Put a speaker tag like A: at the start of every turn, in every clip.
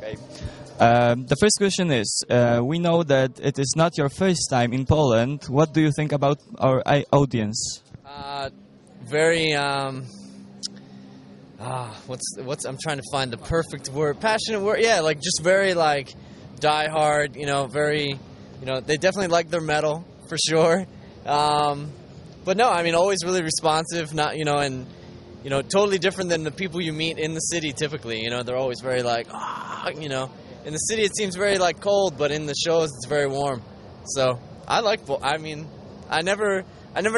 A: Okay. The first question is, we know that it is not your first time in Poland. What do you think about our audience?
B: Very, what's I'm trying to find the perfect word. Passionate word, yeah, like just very like diehard, very, they definitely like their metal for sure. But no, I mean, always really responsive, not, and, totally different than the people you meet in the city typically, they're always very like, in the city it seems very like cold, but in the shows it's very warm. So I never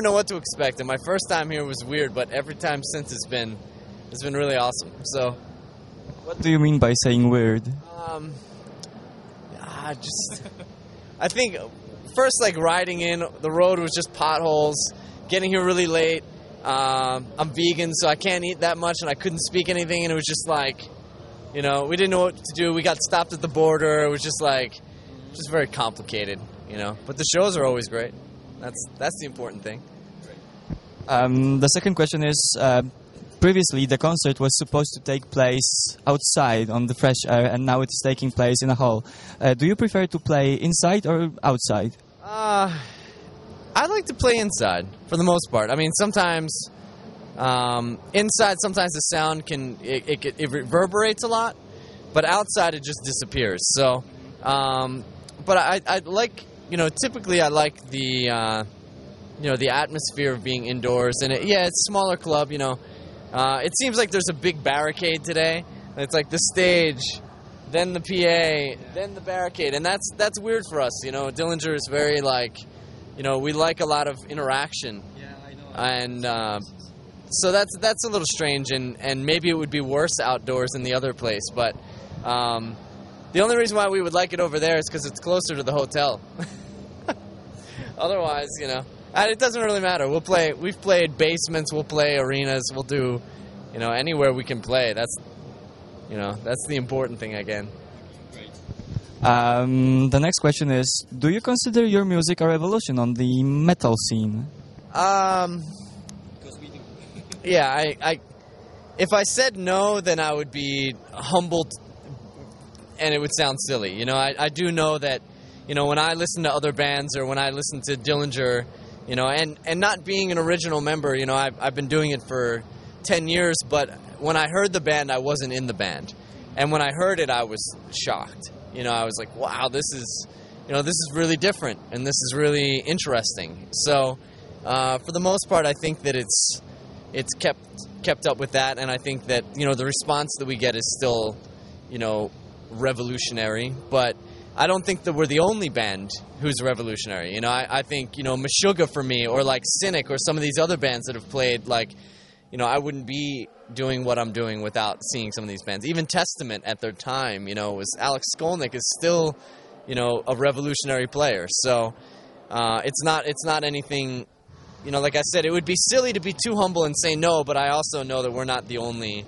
B: know what to expect, and my first time here was weird, but every time since it's been really awesome. So,
A: what do you mean by saying weird?
B: I think first, like, riding in, the road was just potholes, getting here really late. I'm vegan, so I can't eat that much, and I couldn't speak anything, and it was just like, we didn't know what to do. We got stopped at the border. It was just very complicated, But the shows are always great. That's the important thing.
A: The second question is, previously the concert was supposed to take place outside on the fresh air, and now it's taking place in a hall. Do you prefer to play inside or outside?
B: I like to play inside for the most part. I mean, sometimes inside, sometimes the sound it reverberates a lot, but outside it just disappears. So, but I like, typically I like the the atmosphere of being indoors, and it's a smaller club. It seems like there's a big barricade today. It's like the stage, then the PA, then the barricade, and that's weird for us. Dillinger is very like, we like a lot of interaction.
A: Yeah, I know.
B: And so that's a little strange, and maybe it would be worse outdoors than the other place. But the only reason why we would like it over there is because it's closer to the hotel. Otherwise, and it doesn't really matter. We've played basements, we'll play arenas, we'll do, anywhere we can play. That's the important thing again.
A: The next question is, do you consider your music a revolution on the metal scene?
B: Because we do. Yeah, if I said no, then I would be humbled, and it would sound silly. I do know that, when I listen to other bands or when I listen to Dillinger, and not being an original member, I've been doing it for 10 years, but when I heard the band, I wasn't in the band. And when I heard it, I was shocked. I was like, wow, this is really different, and this is really interesting. So, for the most part, I think that it's kept up with that, and I think that, the response that we get is still, revolutionary, but I don't think that we're the only band who's revolutionary. I think, Meshuggah for me, or like Cynic, or some of these other bands that have played, like, I wouldn't be doing what I'm doing without seeing some of these bands. Even Testament at their time, was Alex Skolnick is still, a revolutionary player. So it's not anything, like I said, it would be silly to be too humble and say no, but I also know that we're not the only.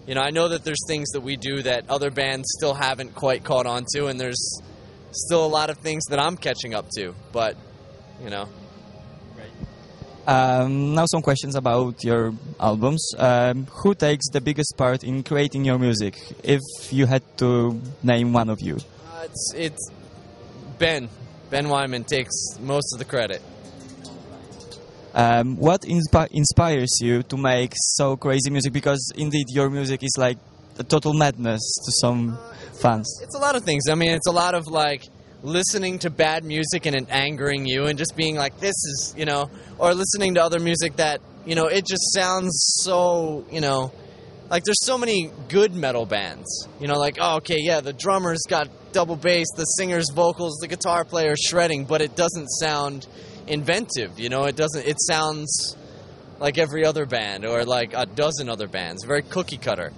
B: I know that there's things that we do that other bands still haven't quite caught on to, and there's still a lot of things that I'm catching up to, but,
A: Now some questions about your albums. Who takes the biggest part in creating your music, if you had to name one of you?
B: It's Ben. Ben Wyman takes most of the credit.
A: What inspires you to make so crazy music? Because indeed your music is like a total madness to some fans.
B: It's a lot of things. I mean, it's a lot of like listening to bad music and it angering you and just being like, this is, or listening to other music that, it just sounds so, like there's so many good metal bands, like, oh, okay, yeah, the drummer's got double bass, the singer's vocals, the guitar player's shredding, but it doesn't sound inventive, it sounds like every other band or like a dozen other bands, very cookie cutter.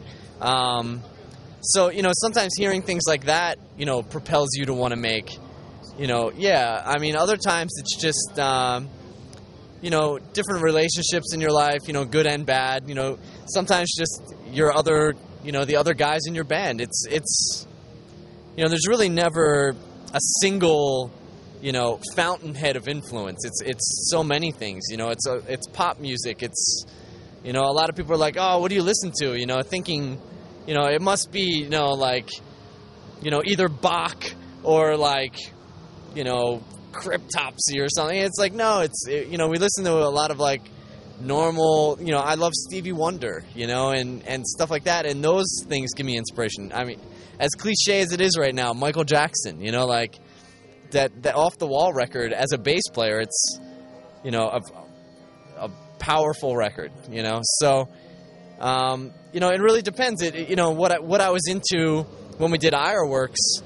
B: So, sometimes hearing things like that, propels you to want to make, other times it's just, different relationships in your life, good and bad, sometimes just your other, the other guys in your band. It's there's really never a single, fountainhead of influence. It's so many things, it's pop music. It's, a lot of people are like, oh, what do you listen to? Thinking, it must be, like, either Bach or like, Cryptopsy or something. It's like, no, we listen to a lot of like normal, I love Stevie Wonder, and stuff like that. And those things give me inspiration. I mean, as cliche as it is right now, Michael Jackson, like that Off the Wall record as a bass player, it's, a powerful record, So, it really depends. What I was into when we did Ironworks,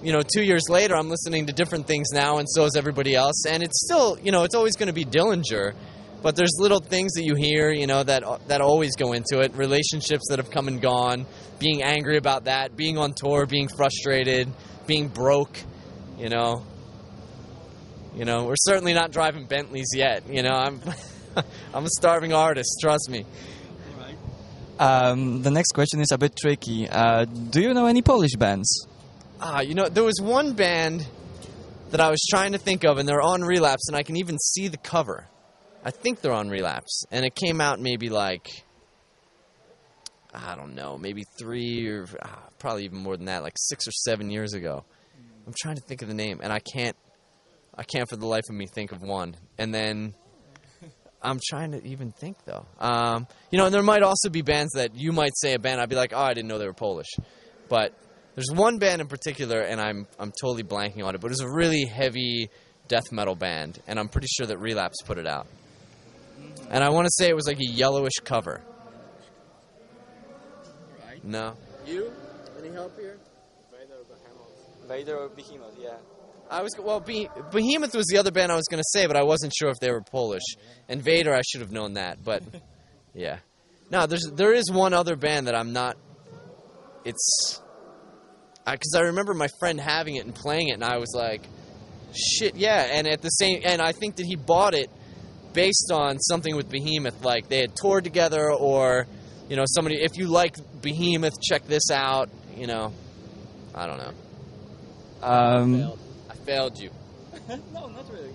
B: 2 years later, I'm listening to different things now, and so is everybody else. And it's still, it's always going to be Dillinger, but there's little things that you hear, that always go into it. Relationships that have come and gone, being angry about that, being on tour, being frustrated, being broke, We're certainly not driving Bentleys yet, I'm I'm a starving artist, trust me.
A: The next question is a bit tricky. Do you know any Polish bands?
B: There was one band that I was trying to think of, and they're on Relapse, and I can even see the cover. I think they're on Relapse, and it came out maybe like, I don't know, maybe 3 or probably even more than that, like 6 or 7 years ago. I'm trying to think of the name, and I can't for the life of me think of one. And then I'm trying to even think, though. And there might also be bands that you might say a band, I'd be like, oh, I didn't know they were Polish. But there's one band in particular, and I'm totally blanking on it, but it was a really heavy death metal band, and I'm pretty sure that Relapse put it out. And I want to say it was like a yellowish cover. Right. No. You? Any help here?
A: Vader or Behemoth, yeah.
B: Behemoth was the other band I was going to say, but I wasn't sure if they were Polish. And Vader, I should have known that, but yeah. No, there is one other band that I'm not. It's because I remember my friend having it and playing it, and I was like, shit, yeah. And I think that he bought it based on something with Behemoth, like they had toured together, or somebody. If you like Behemoth, check this out. I don't know. I failed you.
A: No, not really.